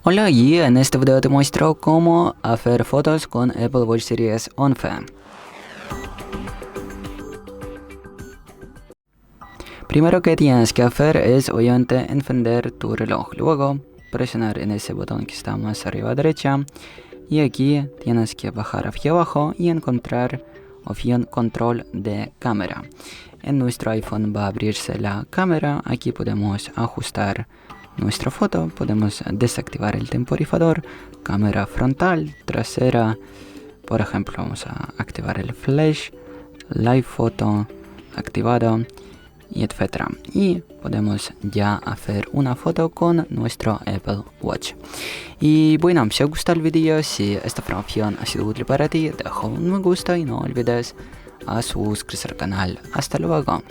Hola, y en este video te muestro cómo hacer fotos con Apple Watch Series 11. Primero que tienes que hacer es obviamente encender tu reloj, luego presionar en ese botón que está más arriba a derecha y aquí tienes que bajar hacia abajo y encontrar opción control de cámara. En nuestro iPhone va a abrirse la cámara, aquí podemos ajustar nuestra foto, podemos desactivar el temporizador, cámara frontal, trasera, por ejemplo vamos a activar el flash, live photo activado y etcétera, y podemos ya hacer una foto con nuestro Apple Watch. Y bueno, si os gusta el vídeo, si esta información ha sido útil para ti, deja un me gusta y no olvides a suscribirse al canal. Hasta luego.